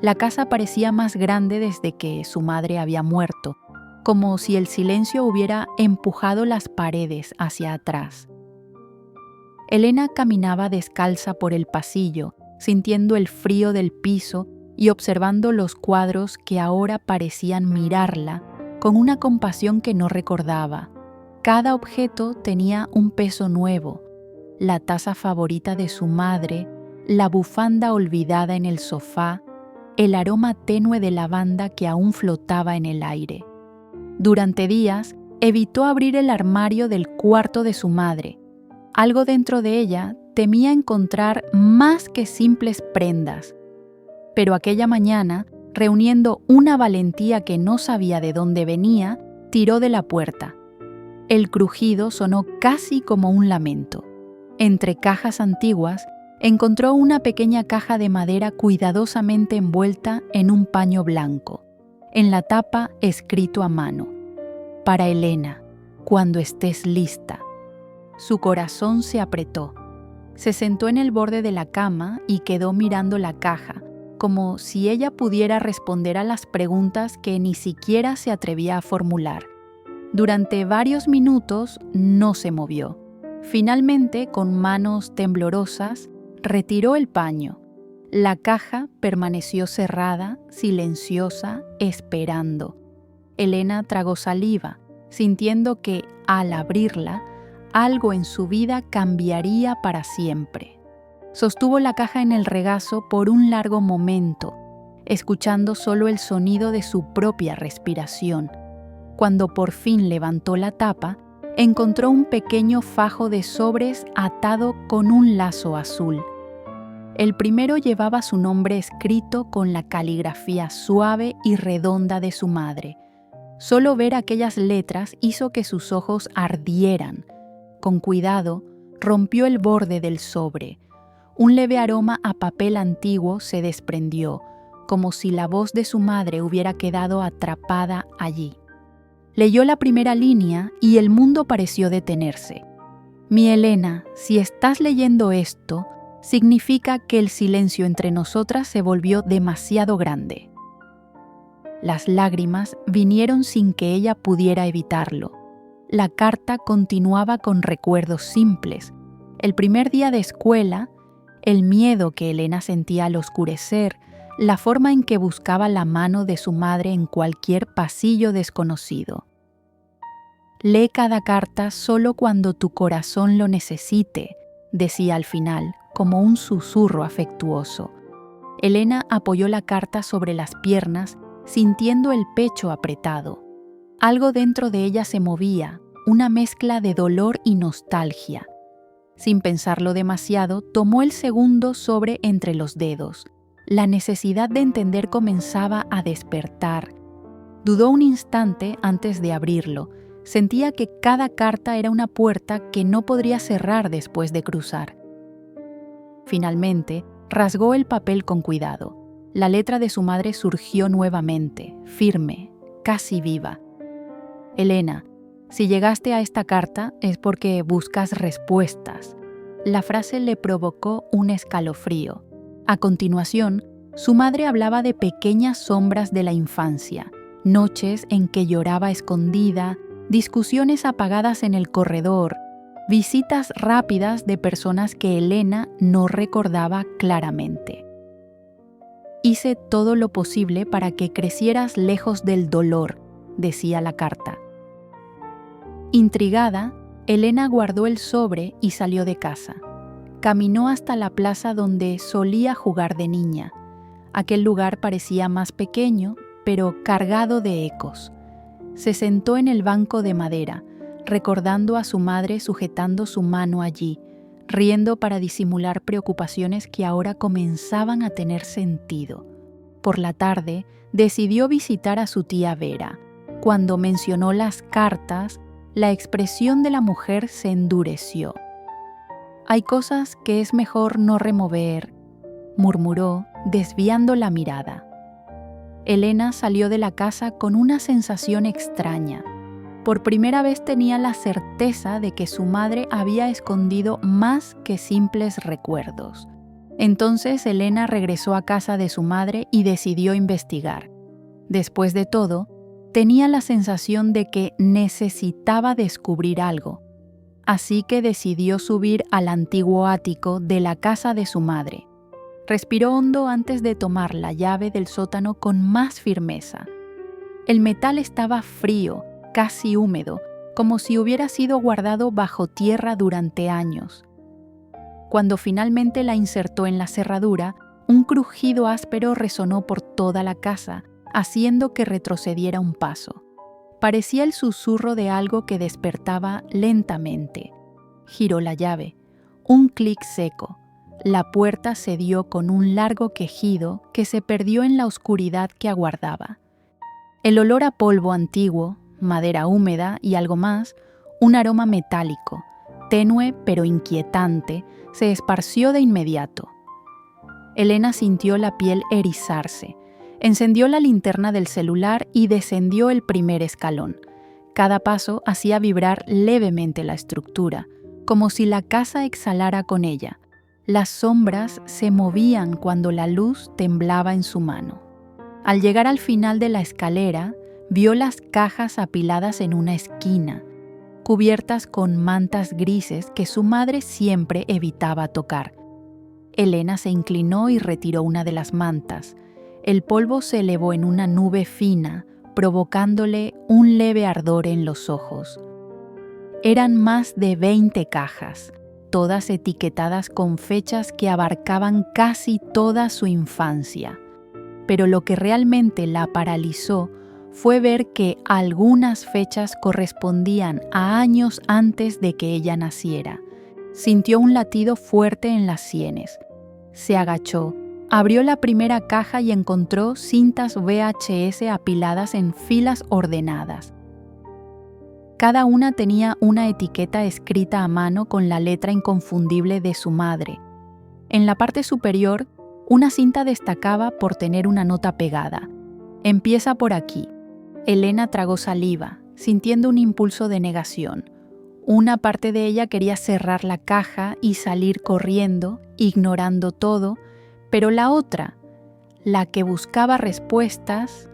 La casa parecía más grande desde que su madre había muerto, como si el silencio hubiera empujado las paredes hacia atrás. Elena caminaba descalza por el pasillo, sintiendo el frío del piso y observando los cuadros que ahora parecían mirarla con una compasión que no recordaba. Cada objeto tenía un peso nuevo: la taza favorita de su madre, la bufanda olvidada en el sofá, el aroma tenue de lavanda que aún flotaba en el aire. Durante días, evitó abrir el armario del cuarto de su madre. Algo dentro de ella temía encontrar más que simples prendas. Pero aquella mañana, reuniendo una valentía que no sabía de dónde venía, tiró de la puerta. El crujido sonó casi como un lamento. Entre cajas antiguas, encontró una pequeña caja de madera cuidadosamente envuelta en un paño blanco. En la tapa, escrito a mano: «Para Elena, cuando estés lista». Su corazón se apretó. Se sentó en el borde de la cama y quedó mirando la caja, como si ella pudiera responder a las preguntas que ni siquiera se atrevía a formular. Durante varios minutos no se movió. Finalmente, con manos temblorosas, retiró el paño. La caja permaneció cerrada, silenciosa, esperando. Elena tragó saliva, sintiendo que, al abrirla, algo en su vida cambiaría para siempre. Sostuvo la caja en el regazo por un largo momento, escuchando solo el sonido de su propia respiración. Cuando por fin levantó la tapa, encontró un pequeño fajo de sobres atado con un lazo azul. El primero llevaba su nombre escrito con la caligrafía suave y redonda de su madre. Solo ver aquellas letras hizo que sus ojos ardieran. Con cuidado, rompió el borde del sobre. Un leve aroma a papel antiguo se desprendió, como si la voz de su madre hubiera quedado atrapada allí. Leyó la primera línea y el mundo pareció detenerse. «Mi Elena, si estás leyendo esto, significa que el silencio entre nosotras se volvió demasiado grande». Las lágrimas vinieron sin que ella pudiera evitarlo. La carta continuaba con recuerdos simples. El primer día de escuela, el miedo que Elena sentía al oscurecer, la forma en que buscaba la mano de su madre en cualquier pasillo desconocido. «Lee cada carta solo cuando tu corazón lo necesite», decía al final, como un susurro afectuoso. Elena apoyó la carta sobre las piernas, sintiendo el pecho apretado. Algo dentro de ella se movía, una mezcla de dolor y nostalgia. Sin pensarlo demasiado, tomó el segundo sobre entre los dedos. La necesidad de entender comenzaba a despertar. Dudó un instante antes de abrirlo. Sentía que cada carta era una puerta que no podría cerrar después de cruzar. Finalmente, rasgó el papel con cuidado. La letra de su madre surgió nuevamente, firme, casi viva. «Elena, si llegaste a esta carta es porque buscas respuestas». La frase le provocó un escalofrío. A continuación, su madre hablaba de pequeñas sombras de la infancia, noches en que lloraba escondida, discusiones apagadas en el corredor, visitas rápidas de personas que Elena no recordaba claramente. «Hice todo lo posible para que crecieras lejos del dolor», decía la carta. Intrigada, Elena guardó el sobre y salió de casa. Caminó hasta la plaza donde solía jugar de niña. Aquel lugar parecía más pequeño, pero cargado de ecos. Se sentó en el banco de madera, recordando a su madre sujetando su mano allí, riendo para disimular preocupaciones que ahora comenzaban a tener sentido. Por la tarde, decidió visitar a su tía Vera. Cuando mencionó las cartas, la expresión de la mujer se endureció. «Hay cosas que es mejor no remover», murmuró, desviando la mirada. Elena salió de la casa con una sensación extraña. Por primera vez tenía la certeza de que su madre había escondido más que simples recuerdos. Entonces Elena regresó a casa de su madre y decidió investigar. Después de todo, tenía la sensación de que necesitaba descubrir algo, así que decidió subir al antiguo ático de la casa de su madre. Respiró hondo antes de tomar la llave del sótano con más firmeza. El metal estaba frío, casi húmedo, como si hubiera sido guardado bajo tierra durante años. Cuando finalmente la insertó en la cerradura, un crujido áspero resonó por toda la casa, haciendo que retrocediera un paso. Parecía el susurro de algo que despertaba lentamente. Giró la llave. Un clic seco. La puerta cedió con un largo quejido que se perdió en la oscuridad que aguardaba. El olor a polvo antiguo, madera húmeda y algo más, un aroma metálico, tenue pero inquietante, se esparció de inmediato. Elena sintió la piel erizarse. Encendió la linterna del celular y descendió el primer escalón. Cada paso hacía vibrar levemente la estructura, como si la casa exhalara con ella. Las sombras se movían cuando la luz temblaba en su mano. Al llegar al final de la escalera, vio las cajas apiladas en una esquina, cubiertas con mantas grises que su madre siempre evitaba tocar. Elena se inclinó y retiró una de las mantas. El polvo se elevó en una nube fina, provocándole un leve ardor en los ojos. Eran más de 20 cajas, todas etiquetadas con fechas que abarcaban casi toda su infancia. Pero lo que realmente la paralizó fue ver que algunas fechas correspondían a años antes de que ella naciera. Sintió un latido fuerte en las sienes. Se agachó, abrió la primera caja y encontró cintas VHS apiladas en filas ordenadas. Cada una tenía una etiqueta escrita a mano con la letra inconfundible de su madre. En la parte superior, una cinta destacaba por tener una nota pegada. Empieza por aquí. Elena tragó saliva, sintiendo un impulso de negación. Una parte de ella quería cerrar la caja y salir corriendo, ignorando todo, pero la otra, la que buscaba respuestas,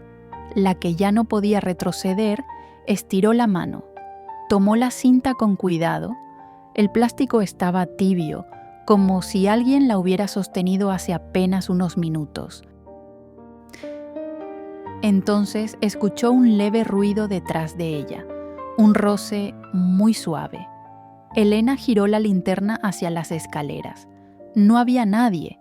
la que ya no podía retroceder, estiró la mano. Tomó la cinta con cuidado. El plástico estaba tibio, como si alguien la hubiera sostenido hace apenas unos minutos. Entonces escuchó un leve ruido detrás de ella, un roce muy suave. Elena giró la linterna hacia las escaleras. No había nadie,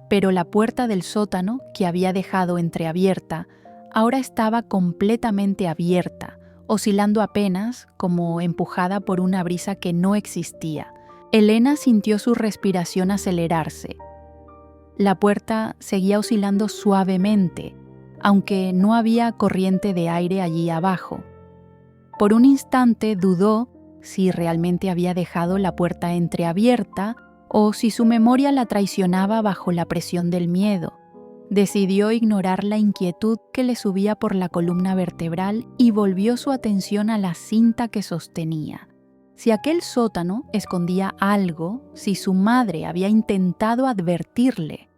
pero la puerta del sótano, que había dejado entreabierta, ahora estaba completamente abierta, oscilando apenas, como empujada por una brisa que no existía. Elena sintió su respiración acelerarse. La puerta seguía oscilando suavemente, aunque no había corriente de aire allí abajo. Por un instante dudó si realmente había dejado la puerta entreabierta o si su memoria la traicionaba bajo la presión del miedo. Decidió ignorar la inquietud que le subía por la columna vertebral y volvió su atención a la cinta que sostenía. Si aquel sótano escondía algo, si su madre había intentado advertirle.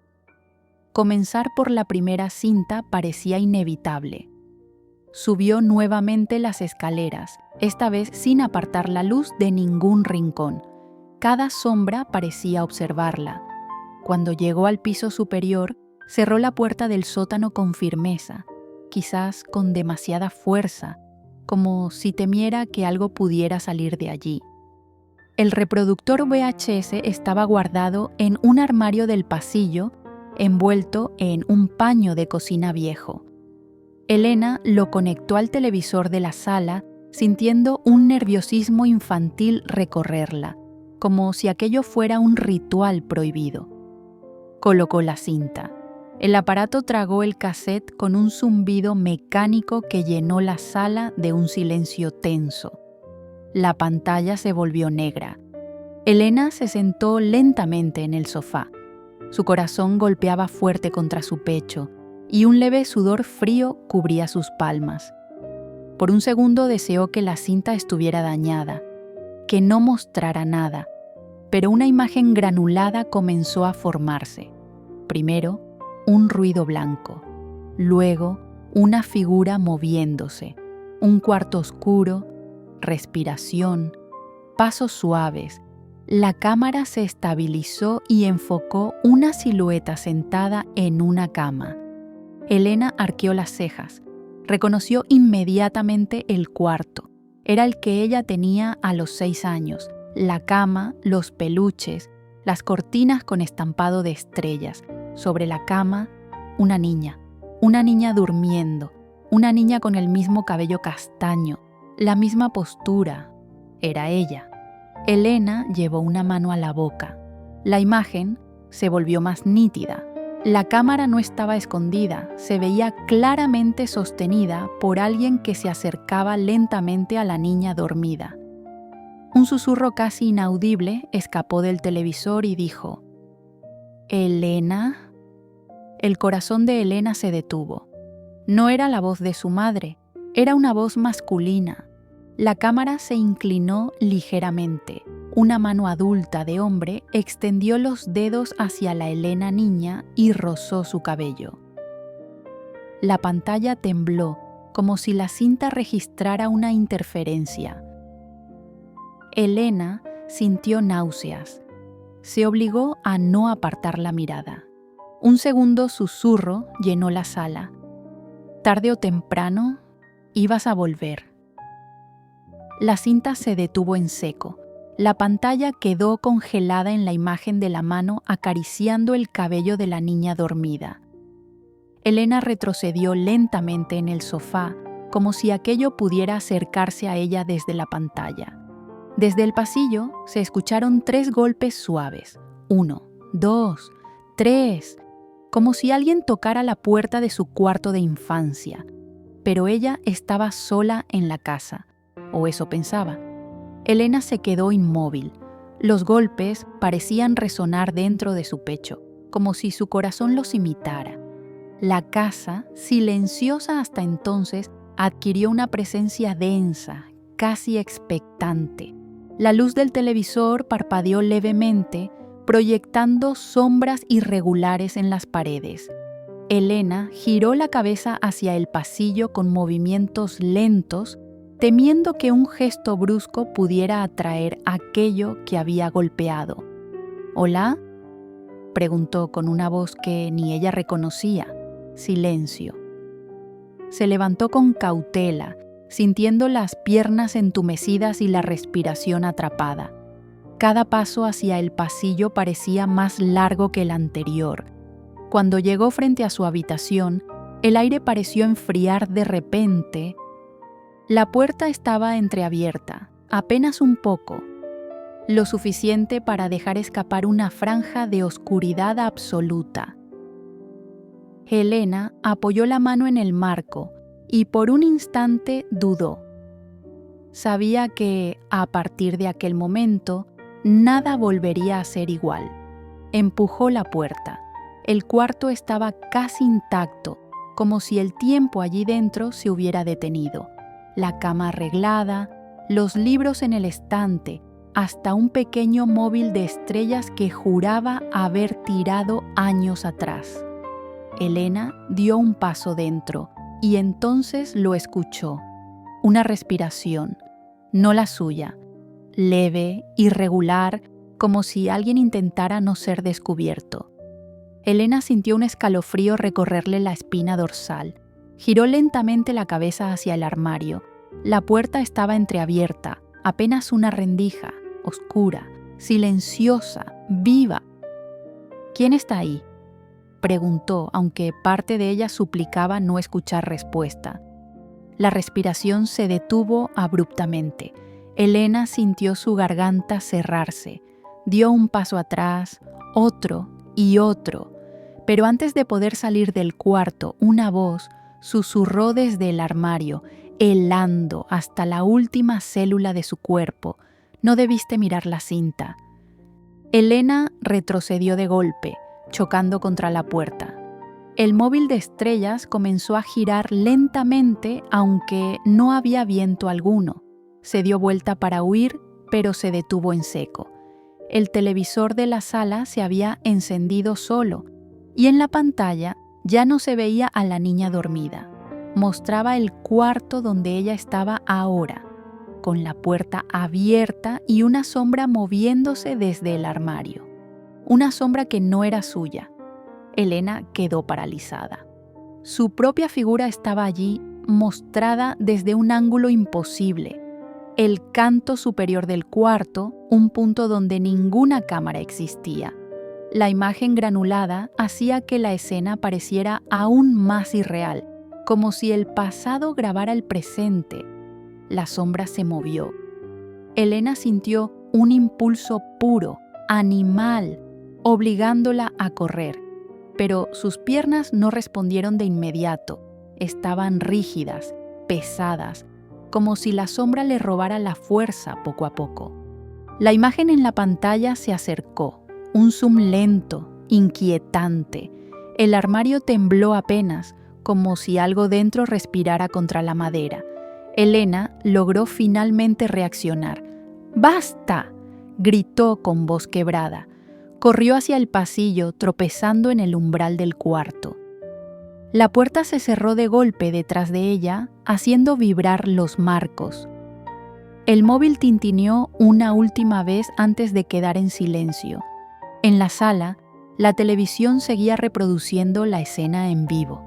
Comenzar por la primera cinta parecía inevitable. Subió nuevamente las escaleras, esta vez sin apartar la luz de ningún rincón. Cada sombra parecía observarla. Cuando llegó al piso superior, cerró la puerta del sótano con firmeza, quizás con demasiada fuerza, como si temiera que algo pudiera salir de allí. El reproductor VHS estaba guardado en un armario del pasillo, envuelto en un paño de cocina viejo. Elena lo conectó al televisor de la sala, sintiendo un nerviosismo infantil recorrerla, como si aquello fuera un ritual prohibido. Colocó la cinta. El aparato tragó el cassette con un zumbido mecánico que llenó la sala de un silencio tenso. La pantalla se volvió negra. Elena se sentó lentamente en el sofá. Su corazón golpeaba fuerte contra su pecho y un leve sudor frío cubría sus palmas. Por un segundo deseó que la cinta estuviera dañada, que no mostrara nada, pero una imagen granulada comenzó a formarse. Primero, un ruido blanco, luego una figura moviéndose, un cuarto oscuro, respiración, pasos suaves. La cámara se estabilizó y enfocó una silueta sentada en una cama. Elena arqueó las cejas. Reconoció inmediatamente el cuarto. Era el que ella tenía a los 6 años. La cama, los peluches, las cortinas con estampado de estrellas. Sobre la cama, una niña durmiendo, una niña con el mismo cabello castaño, la misma postura. Era ella. Elena llevó una mano a la boca. La imagen se volvió más nítida. La cámara no estaba escondida, se veía claramente sostenida por alguien que se acercaba lentamente a la niña dormida. Un susurro casi inaudible escapó del televisor y dijo: «¿Elena?». El corazón de Elena se detuvo. No era la voz de su madre, era una voz masculina. La cámara se inclinó ligeramente. Una mano adulta de hombre extendió los dedos hacia la Elena niña y rozó su cabello. La pantalla tembló, como si la cinta registrara una interferencia. Elena sintió náuseas. Se obligó a no apartar la mirada. Un segundo susurro llenó la sala. Tarde o temprano, ibas a volver. La cinta se detuvo en seco. La pantalla quedó congelada en la imagen de la mano acariciando el cabello de la niña dormida. Elena retrocedió lentamente en el sofá, como si aquello pudiera acercarse a ella desde la pantalla. Desde el pasillo se escucharon 3 golpes suaves. 1, 2, 3, como si alguien tocara la puerta de su cuarto de infancia. Pero ella estaba sola en la casa, o eso pensaba. Elena se quedó inmóvil. Los golpes parecían resonar dentro de su pecho, como si su corazón los imitara. La casa, silenciosa hasta entonces, adquirió una presencia densa, casi expectante. La luz del televisor parpadeó levemente, proyectando sombras irregulares en las paredes. Elena giró la cabeza hacia el pasillo con movimientos lentos, temiendo que un gesto brusco pudiera atraer aquello que había golpeado. «¿Hola?», preguntó con una voz que ni ella reconocía. Silencio. Se levantó con cautela, sintiendo las piernas entumecidas y la respiración atrapada. Cada paso hacia el pasillo parecía más largo que el anterior. Cuando llegó frente a su habitación, el aire pareció enfriar de repente. La puerta estaba entreabierta, apenas un poco, lo suficiente para dejar escapar una franja de oscuridad absoluta. Elena apoyó la mano en el marco y por un instante dudó. Sabía que, a partir de aquel momento, nada volvería a ser igual. Empujó la puerta. El cuarto estaba casi intacto, como si el tiempo allí dentro se hubiera detenido. La cama arreglada, los libros en el estante, hasta un pequeño móvil de estrellas que juraba haber tirado años atrás. Elena dio un paso dentro y entonces lo escuchó. Una respiración, no la suya, leve, irregular, como si alguien intentara no ser descubierto. Elena sintió un escalofrío recorrerle la espina dorsal. Giró lentamente la cabeza hacia el armario. La puerta estaba entreabierta, apenas una rendija, oscura, silenciosa, viva. «¿Quién está ahí?», preguntó, aunque parte de ella suplicaba no escuchar respuesta. La respiración se detuvo abruptamente. Elena sintió su garganta cerrarse. Dio un paso atrás, otro y otro. Pero antes de poder salir del cuarto, una voz susurró desde el armario, helando hasta la última célula de su cuerpo: «No debiste mirar la cinta». Elena retrocedió de golpe, chocando contra la puerta. El móvil de estrellas comenzó a girar lentamente, aunque no había viento alguno. Se dio vuelta para huir, pero se detuvo en seco. El televisor de la sala se había encendido solo y en la pantalla ya no se veía a la niña dormida. Mostraba el cuarto donde ella estaba ahora, con la puerta abierta y una sombra moviéndose desde el armario. Una sombra que no era suya. Elena quedó paralizada. Su propia figura estaba allí, mostrada desde un ángulo imposible. El canto superior del cuarto, un punto donde ninguna cámara existía. La imagen granulada hacía que la escena pareciera aún más irreal, como si el pasado grabara el presente. La sombra se movió. Elena sintió un impulso puro, animal, obligándola a correr. Pero sus piernas no respondieron de inmediato. Estaban rígidas, pesadas, como si la sombra le robara la fuerza poco a poco. La imagen en la pantalla se acercó, un zoom lento, inquietante. El armario tembló apenas, como si algo dentro respirara contra la madera. Elena logró finalmente reaccionar. ¡Basta!, gritó con voz quebrada. Corrió hacia el pasillo, tropezando en el umbral del cuarto. La puerta se cerró de golpe detrás de ella, haciendo vibrar los marcos. El móvil tintineó una última vez antes de quedar en silencio. En la sala, la televisión seguía reproduciendo la escena en vivo.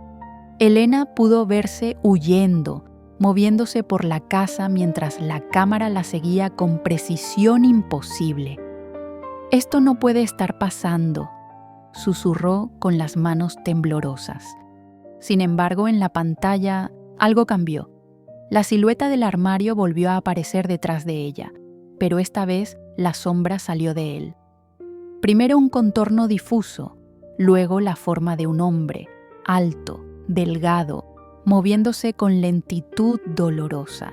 Elena pudo verse huyendo, moviéndose por la casa mientras la cámara la seguía con precisión imposible. «Esto no puede estar pasando», susurró con las manos temblorosas. Sin embargo, en la pantalla algo cambió. La silueta del armario volvió a aparecer detrás de ella, pero esta vez la sombra salió de él. Primero un contorno difuso, luego la forma de un hombre, alto, delgado, moviéndose con lentitud dolorosa.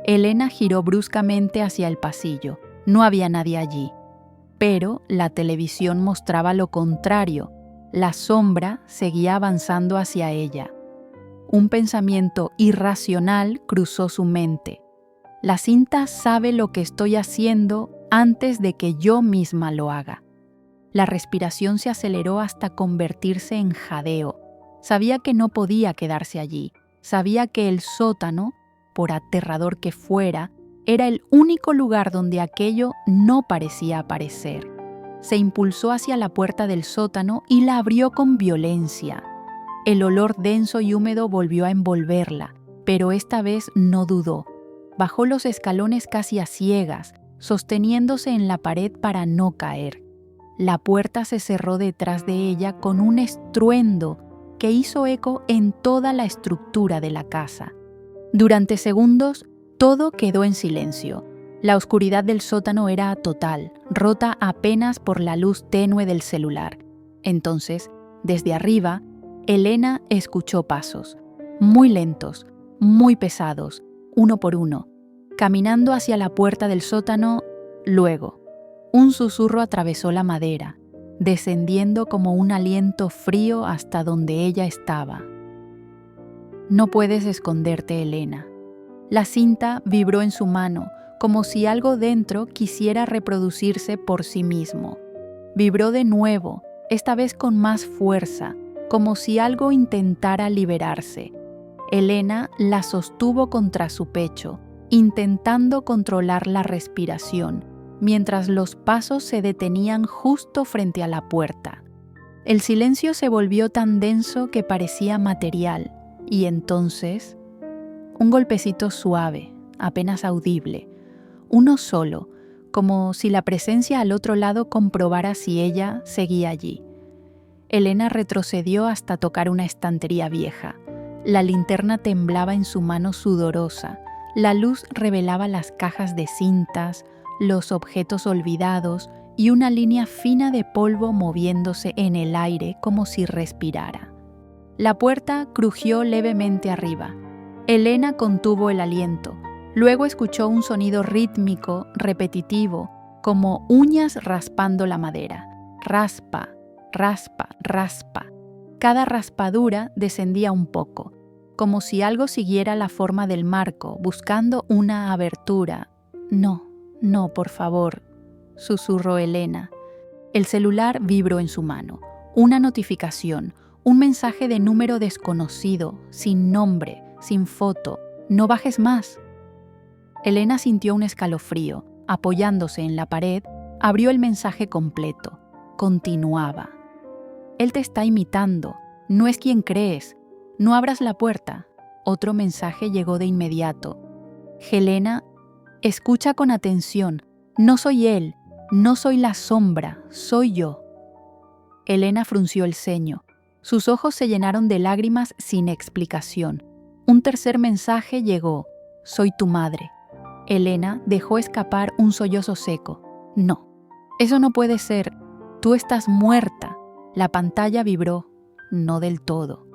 Elena giró bruscamente hacia el pasillo. No había nadie allí. Pero la televisión mostraba lo contrario. La sombra seguía avanzando hacia ella. Un pensamiento irracional cruzó su mente. La cinta sabe lo que estoy haciendo antes de que yo misma lo haga. La respiración se aceleró hasta convertirse en jadeo. Sabía que no podía quedarse allí. Sabía que el sótano, por aterrador que fuera, era el único lugar donde aquello no parecía aparecer. Se impulsó hacia la puerta del sótano y la abrió con violencia. El olor denso y húmedo volvió a envolverla, pero esta vez no dudó. Bajó los escalones casi a ciegas, sosteniéndose en la pared para no caer. La puerta se cerró detrás de ella con un estruendo que hizo eco en toda la estructura de la casa. Durante segundos, todo quedó en silencio. La oscuridad del sótano era total, rota apenas por la luz tenue del celular. Entonces, desde arriba, Elena escuchó pasos, muy lentos, muy pesados, uno por uno, caminando hacia la puerta del sótano. Luego, un susurro atravesó la madera, descendiendo como un aliento frío hasta donde ella estaba. «No puedes esconderte, Elena». La cinta vibró en su mano, como si algo dentro quisiera reproducirse por sí mismo. Vibró de nuevo, esta vez con más fuerza, como si algo intentara liberarse. Elena la sostuvo contra su pecho, intentando controlar la respiración, mientras los pasos se detenían justo frente a la puerta. El silencio se volvió tan denso que parecía material, y entonces, un golpecito suave, apenas audible, uno solo, como si la presencia al otro lado comprobara si ella seguía allí. Elena retrocedió hasta tocar una estantería vieja. La linterna temblaba en su mano sudorosa. La luz revelaba las cajas de cintas, los objetos olvidados y una línea fina de polvo moviéndose en el aire como si respirara. La puerta crujió levemente arriba. Elena contuvo el aliento. Luego escuchó un sonido rítmico, repetitivo, como uñas raspando la madera. Raspa, raspa, raspa. Cada raspadura descendía un poco, como si algo siguiera la forma del marco, buscando una abertura. No, por favor, susurró Elena. El celular vibró en su mano. Una notificación, un mensaje de número desconocido, sin nombre, sin foto. No bajes más. Elena sintió un escalofrío. Apoyándose en la pared, abrió el mensaje completo. Continuaba. Él te está imitando. No es quien crees. No abras la puerta. Otro mensaje llegó de inmediato. Helena, escucha con atención. No soy él. No soy la sombra. Soy yo. Elena frunció el ceño. Sus ojos se llenaron de lágrimas sin explicación. Un tercer mensaje llegó. Soy tu madre. Elena dejó escapar un sollozo seco. No, eso no puede ser. Tú estás muerta. La pantalla vibró. No del todo.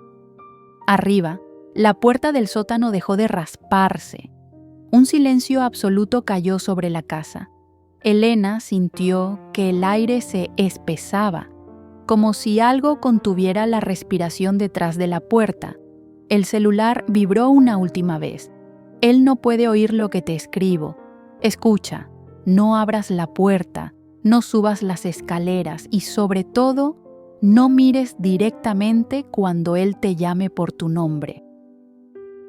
Arriba, la puerta del sótano dejó de rasparse. Un silencio absoluto cayó sobre la casa. Elena sintió que el aire se espesaba, como si algo contuviera la respiración detrás de la puerta. El celular vibró una última vez. Él no puede oír lo que te escribo. Escucha, no abras la puerta, no subas las escaleras y sobre todo, no mires directamente cuando él te llame por tu nombre.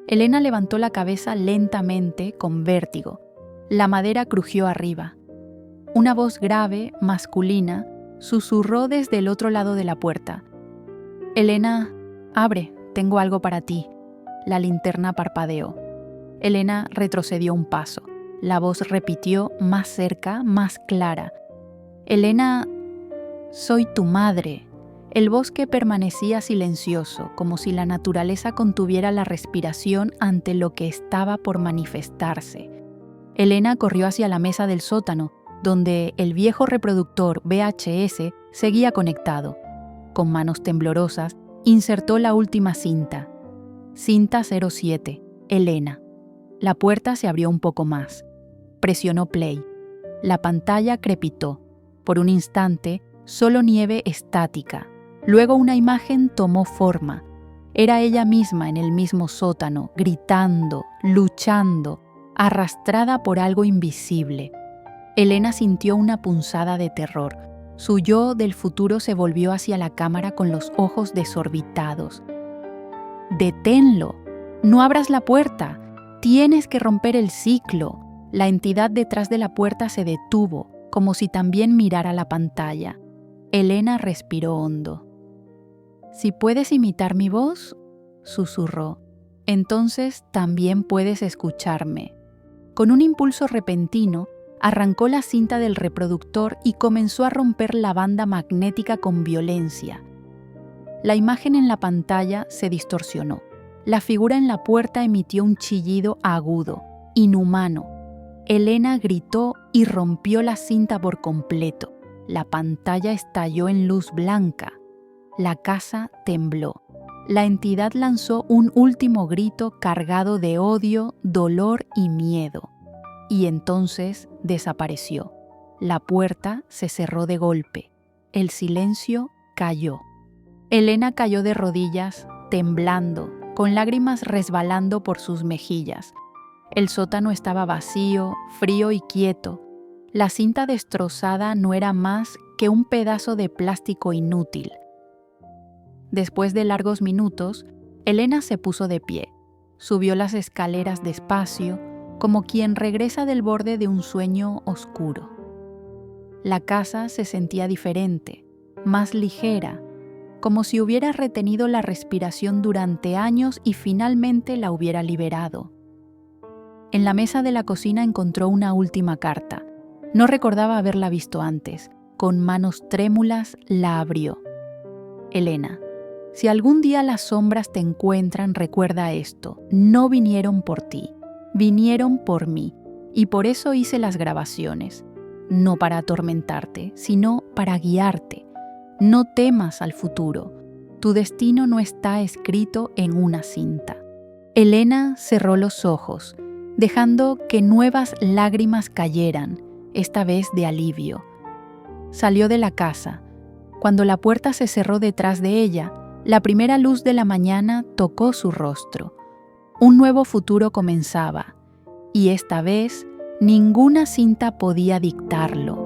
Elena levantó la cabeza lentamente, con vértigo. La madera crujió arriba. Una voz grave, masculina, susurró desde el otro lado de la puerta. Elena, abre, tengo algo para ti. La linterna parpadeó. Elena retrocedió un paso. La voz repitió más cerca, más clara. Elena, soy tu madre. El bosque permanecía silencioso, como si la naturaleza contuviera la respiración ante lo que estaba por manifestarse. Elena corrió hacia la mesa del sótano, donde el viejo reproductor VHS seguía conectado. Con manos temblorosas, insertó la última cinta. Cinta 07, Elena. La puerta se abrió un poco más. Presionó play. La pantalla crepitó. Por un instante, solo nieve estática. Luego una imagen tomó forma. Era ella misma en el mismo sótano, gritando, luchando, arrastrada por algo invisible. Elena sintió una punzada de terror. Su yo del futuro se volvió hacia la cámara con los ojos desorbitados. ¡Deténlo! ¡No abras la puerta! ¡Tienes que romper el ciclo! La entidad detrás de la puerta se detuvo, como si también mirara la pantalla. Elena respiró hondo. «Si puedes imitar mi voz», susurró, «entonces también puedes escucharme». Con un impulso repentino, arrancó la cinta del reproductor y comenzó a romper la banda magnética con violencia. La imagen en la pantalla se distorsionó. La figura en la puerta emitió un chillido agudo, inhumano. Elena gritó y rompió la cinta por completo. La pantalla estalló en luz blanca. La casa tembló. La entidad lanzó un último grito cargado de odio, dolor y miedo. Y entonces desapareció. La puerta se cerró de golpe. El silencio cayó. Elena cayó de rodillas, temblando, con lágrimas resbalando por sus mejillas. El sótano estaba vacío, frío y quieto. La cinta destrozada no era más que un pedazo de plástico inútil. Después de largos minutos, Elena se puso de pie. Subió las escaleras despacio, como quien regresa del borde de un sueño oscuro. La casa se sentía diferente, más ligera, como si hubiera retenido la respiración durante años y finalmente la hubiera liberado. En la mesa de la cocina encontró una última carta. No recordaba haberla visto antes. Con manos trémulas la abrió. Elena, si algún día las sombras te encuentran, recuerda esto. No vinieron por ti, vinieron por mí. Y por eso hice las grabaciones. No para atormentarte, sino para guiarte. No temas al futuro. Tu destino no está escrito en una cinta. Elena cerró los ojos, dejando que nuevas lágrimas cayeran, esta vez de alivio. Salió de la casa. Cuando la puerta se cerró detrás de ella, la primera luz de la mañana tocó su rostro. Un nuevo futuro comenzaba, y esta vez ninguna cinta podía dictarlo.